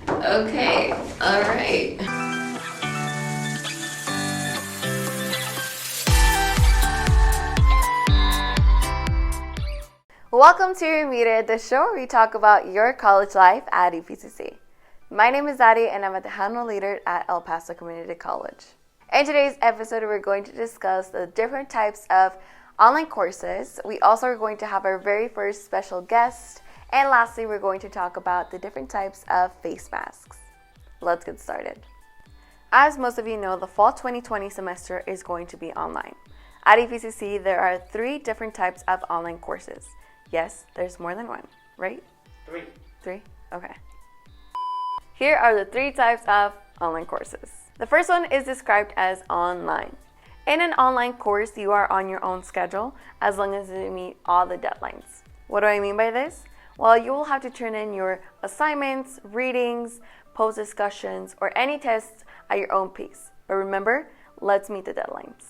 Okay, all right. Welcome to Your Muted, the show where we talk about your college life at EPCC. My name is Adi, and I'm a Tejano leader at El Paso Community College. In today's episode, we're going to discuss the different types of online courses. We also are going to have our very first special guest. And lastly, we're going to talk about the different types of face masks. Let's get started. As most of you know, the fall 2020 semester is going to be online. At EPCC, there are 3 different types of online courses. Yes, there's more than one, right? 3. 3? Okay. Here are the 3 types of online courses. The first one is described as online. In an online course, you are on your own schedule as long as you meet all the deadlines. What do I mean by this? Well, you will have to turn in your assignments, readings, post discussions, or any tests at your own pace. But remember, let's meet the deadlines.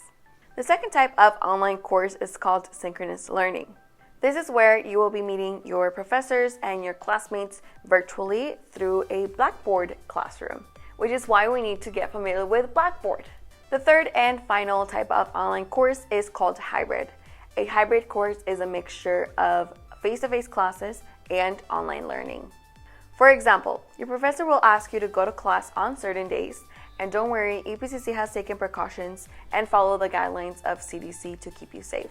The second type of online course is called Synchronous Learning. This is where you will be meeting your professors and your classmates virtually through a Blackboard classroom, which is why we need to get familiar with Blackboard. The third and final type of online course is called hybrid. A hybrid course is a mixture of face-to-face classes and online learning. For example, your professor will ask you to go to class on certain days, and don't worry, EPCC has taken precautions and follow the guidelines of CDC to keep you safe.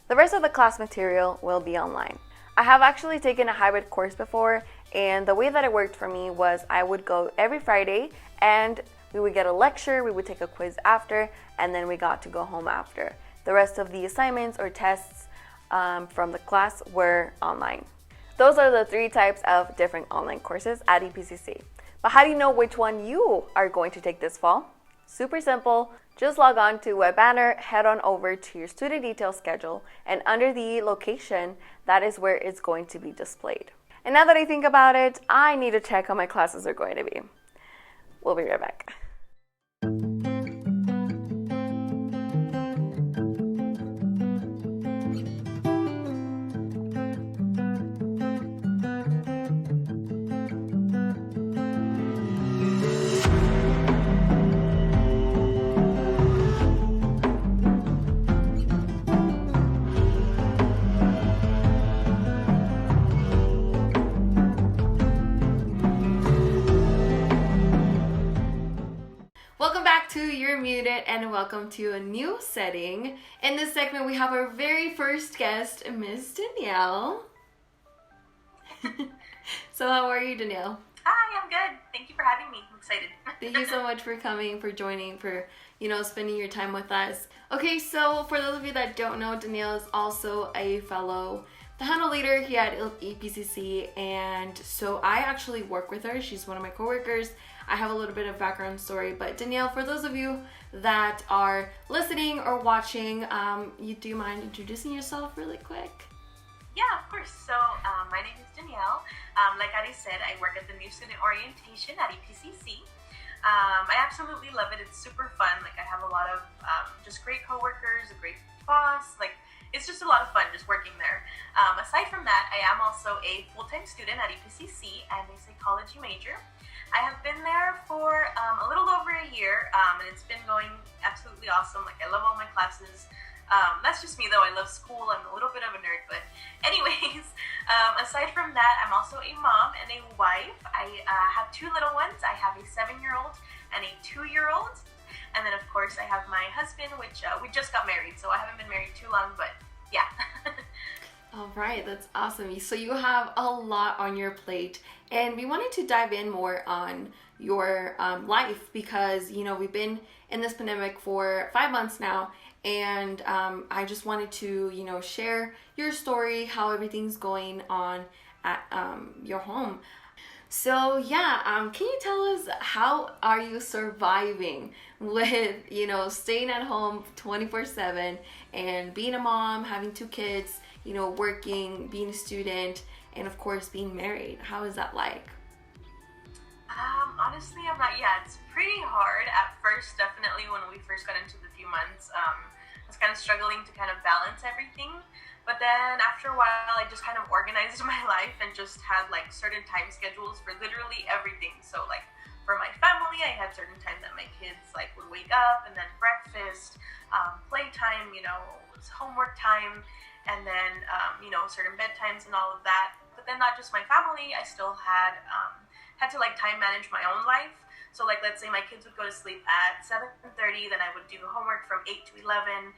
The rest of the class material will be online. I have actually taken a hybrid course before, and the way that it worked for me was I would go every Friday and we would get a lecture, we would take a quiz after, and then we got to go home after. The rest of the assignments or tests from the class were online. Those are the 3 types of different online courses at EPCC. But how do you know which one you are going to take this fall? Super simple. Just log on to Web Banner, head on over to your student details schedule, and under the location, that is where it's going to be displayed. And now that I think about it, I need to check how my classes are going to be. We'll be right back. Welcome back to You're Muted, and welcome to a new setting. In this segment, we have our very first guest, Miss Danielle. So how are you, Danielle? Hi, I'm good. Thank you for having me. I'm excited. Thank you so much for coming, for joining, for spending your time with us. Okay, so for those of you that don't know, Danielle is also a fellow Tejano leader here at EPCC, and so I actually work with her. She's one of my coworkers. I have a little bit of background story, but Danielle, for those of you that are listening or watching, do you mind introducing yourself really quick? Yeah, of course. So my name is Danielle. Like Adi said, I work at the New Student Orientation at EPCC. I absolutely love it. It's super fun. Like, I have a lot of just great coworkers, a great boss. Like, it's just a lot of fun just working there. Aside from that, I am also a full-time student at EPCC and a psychology major. I have been there for a little over a year, and it's been going absolutely awesome. Like, I love all my classes. That's just me, though. I love school. I'm a little bit of a nerd, but anyways, aside from that, I'm also a mom and a wife. I have 2 little ones. I have a 7-year-old and a 2-year-old. And then, of course, I have my husband, which we just got married, so I haven't been married too long, but yeah. All right, that's awesome. So you have a lot on your plate, and we wanted to dive in more on your life because, we've been in this pandemic for 5 months now, and I just wanted to, share your story, how everything's going on at your home. So yeah, can you tell us how are you surviving with, staying at home 24/7 and being a mom, having 2 kids, working, being a student, and of course being married? How is that like? Honestly, it's pretty hard at first. Definitely when we first got into the few months, I was kind of struggling to kind of balance everything. But then after a while, I just kind of organized my life and just had like certain time schedules for literally everything. So like for my family, I had certain time that my kids like would wake up, and then breakfast, playtime, homework time, and then certain bedtimes and all of that. But then not just my family, I still had to like time manage my own life. So like let's say my kids would go to sleep at 7:30, then I would do homework from 8 to 11.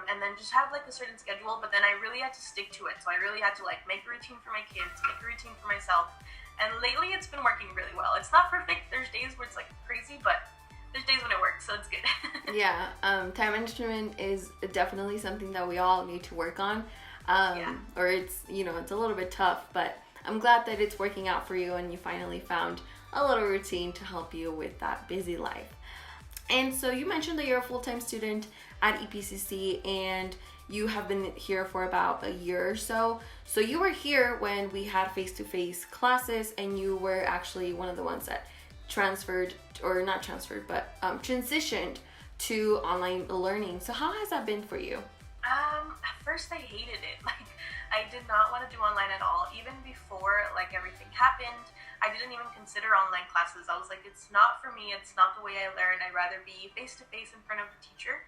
And then just have like a certain schedule, but then I really had to stick to it. So I really had to like make a routine for my kids, make a routine for myself. And lately it's been working really well. It's not perfect. There's days where it's like crazy, but there's days when it works, so it's good. Yeah, time management is definitely something that we all need to work on. Or it's, it's a little bit tough, but I'm glad that it's working out for you and you finally found a little routine to help you with that busy life. And so you mentioned that you're a full-time student at EPCC and you have been here for about a year or so. So you were here when we had face-to-face classes, and you were actually one of the ones that transitioned to online learning. So how has that been for you? At first I hated it. Like I did not want to do online at all. Even before like everything happened, I didn't even consider online classes. I was like, it's not for me. It's not the way I learn. I'd rather be face-to-face in front of the teacher.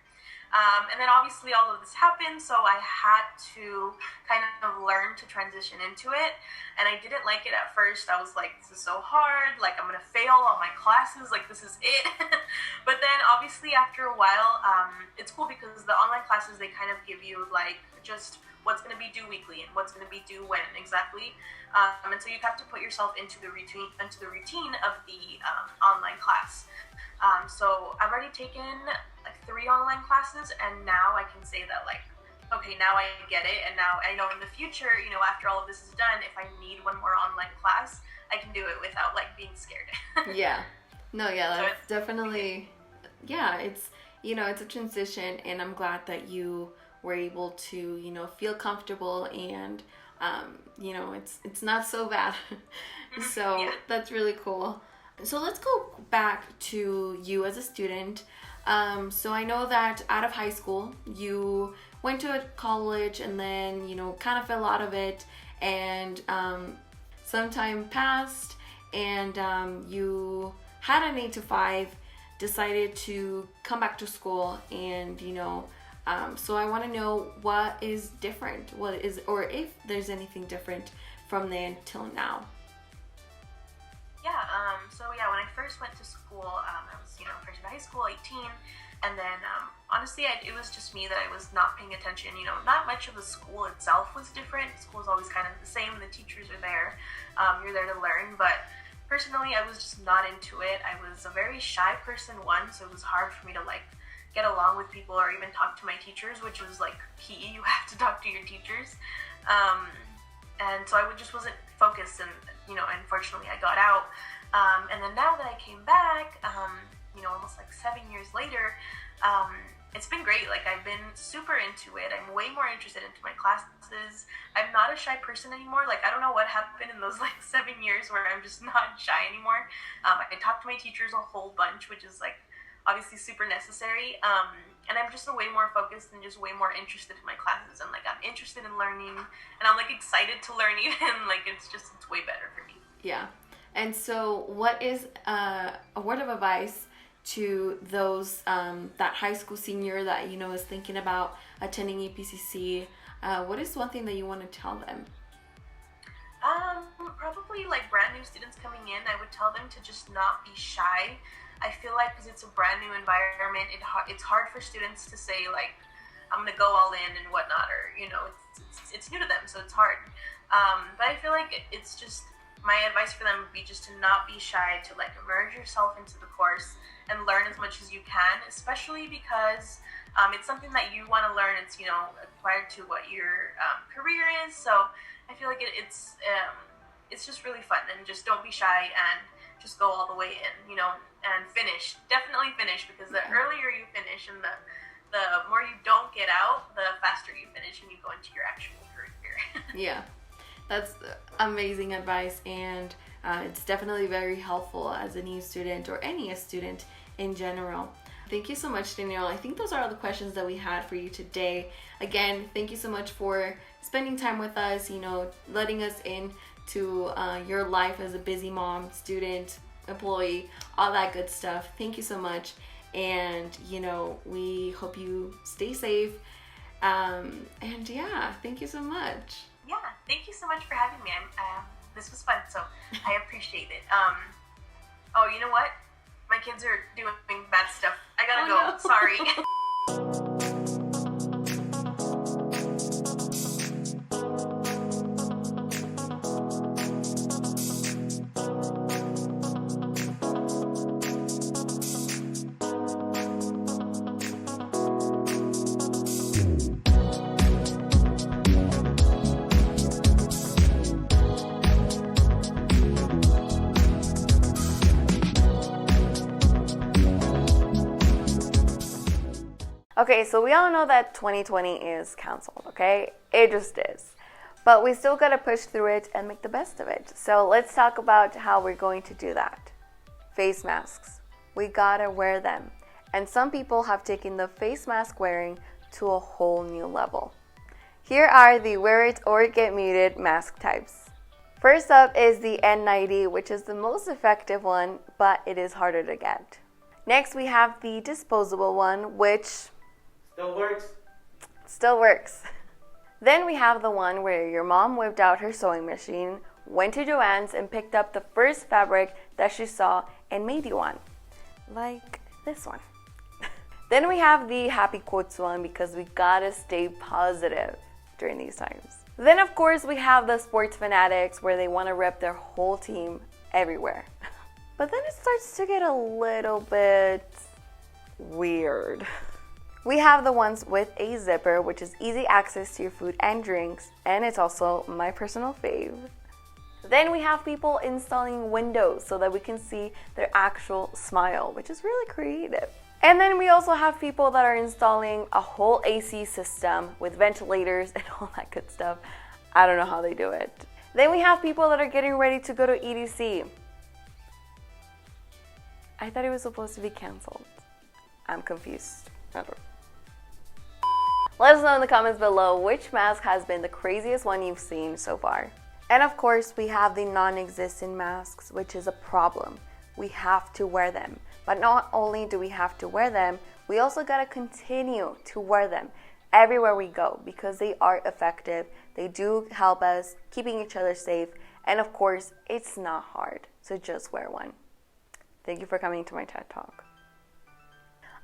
And then obviously all of this happened, so I had to kind of learn to transition into it. And I didn't like it at first. I was like, this is so hard. Like I'm going to fail all my classes. Like this is it. But then obviously after a while, it's cool because the online classes, they kind of give you like just what's going to be due weekly and what's going to be due when exactly. And so you have to put yourself into the routine of the online class. So I've already taken like 3 online classes, and now I can say that like, okay, now I get it, and now I know in the future, after all of this is done, if I need one more online class, I can do it without like being scared. Yeah. No, yeah, So that's definitely, yeah, it's a transition, and I'm glad that you were able to, feel comfortable, and, it's not so bad. So Yeah. that's really cool. So let's go back to you as a student. So I know that out of high school, you went to a college and then, kind of fell out of it, and some time passed, and you had an 8 to 5, decided to come back to school, and, so I want to know what is different, or if there's anything different from then till now. Yeah, when I first went to school, I was, first in high school, 18, and then, honestly, it was just me that I was not paying attention, not much of the school itself was different. School is always kind of the same, the teachers are there, you're there to learn, but personally, I was just not into it. I was a very shy person, so it was hard for me to, like, get along with people or even talk to my teachers, which was, like, key. You have to talk to your teachers, and so I just wasn't focused, and unfortunately I got out. And then now that I came back, almost like 7 years later, it's been great. Like I've been super into it. I'm way more interested into my classes. I'm not a shy person anymore. Like I don't know what happened in those like 7 years where I'm just not shy anymore. I talk to my teachers a whole bunch, which is like obviously super necessary. And I'm just way more focused and just way more interested in my classes, and like I'm interested in learning, and I'm like excited to learn even. Like it's way better for me. Yeah. And so what is a word of advice to those that high school senior that is thinking about attending EPCC? What is one thing that you want to tell them? Probably like brand new students coming in, I would tell them to just not be shy. I feel like because it's a brand new environment, it's hard for students to say like, I'm gonna go all in and whatnot, or it's new to them, so it's hard. But I feel like it's just, my advice for them would be just to not be shy, to like immerse yourself into the course and learn as much as you can, especially because it's something that you want to learn. It's acquired to what your career is. So I feel like it's just really fun, and just don't be shy and just go all the way in, and finish. Definitely finish, because the earlier you finish and the more you don't get out, the faster you finish and you go into your actual career. Yeah, that's amazing advice, and it's definitely very helpful as a new student or any student in general. Thank you so much, Danielle. I think those are all the questions that we had for you today. Again, thank you so much for spending time with us, letting us in to your life as a busy mom, student, employee, all that good stuff. Thank you so much. And, we hope you stay safe. And yeah, thank you so much. Yeah, thank you so much for having me. This was fun, so I appreciate it. Oh, you know what? My kids are doing bad stuff. I gotta go. No. Sorry. Okay, so we all know that 2020 is canceled, okay? It just is. But we still gotta push through it and make the best of it. So let's talk about how we're going to do that. Face masks. We gotta wear them. And some people have taken the face mask wearing to a whole new level. Here are the wear it or get muted mask types. First up is the N90, which is the most effective one, but it is harder to get. Next, we have the disposable one, which Still works. Then we have the one where your mom whipped out her sewing machine, went to Joann's and picked up the first fabric that she saw and made you one. Like this one. Then we have the happy quotes one because we gotta stay positive during these times. Then of course we have the sports fanatics where they wanna rep their whole team everywhere. But then it starts to get a little bit weird. We have the ones with a zipper, which is easy access to your food and drinks, and it's also my personal fave. Then we have people installing windows so that we can see their actual smile, which is really creative. And then we also have people that are installing a whole AC system with ventilators and all that good stuff. I don't know how they do it. Then we have people that are getting ready to go to EDC. I thought it was supposed to be canceled. I'm confused. I don't know. Let us know in the comments below which mask has been the craziest one you've seen so far. And of course, we have the non-existent masks, which is a problem. We have to wear them. But not only do we have to wear them, we also gotta continue to wear them everywhere we go because they are effective. They do help us keeping each other safe. And of course, it's not hard. So just wear one. Thank you for coming to my TED Talk.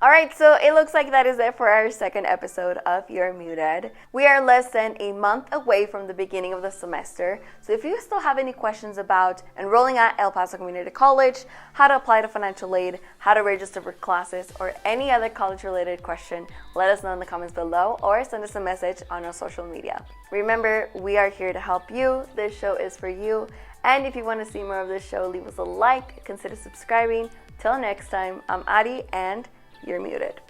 Alright, so it looks like that is it for our second episode of You're Muted. We are less than a month away from the beginning of the semester, so if you still have any questions about enrolling at El Paso Community College, how to apply to financial aid, how to register for classes, or any other college-related question, let us know in the comments below or send us a message on our social media. Remember, we are here to help you. This show is for you, and if you want to see more of this show, leave us a like, consider subscribing. Till next time, I'm Adi, and You're Muted.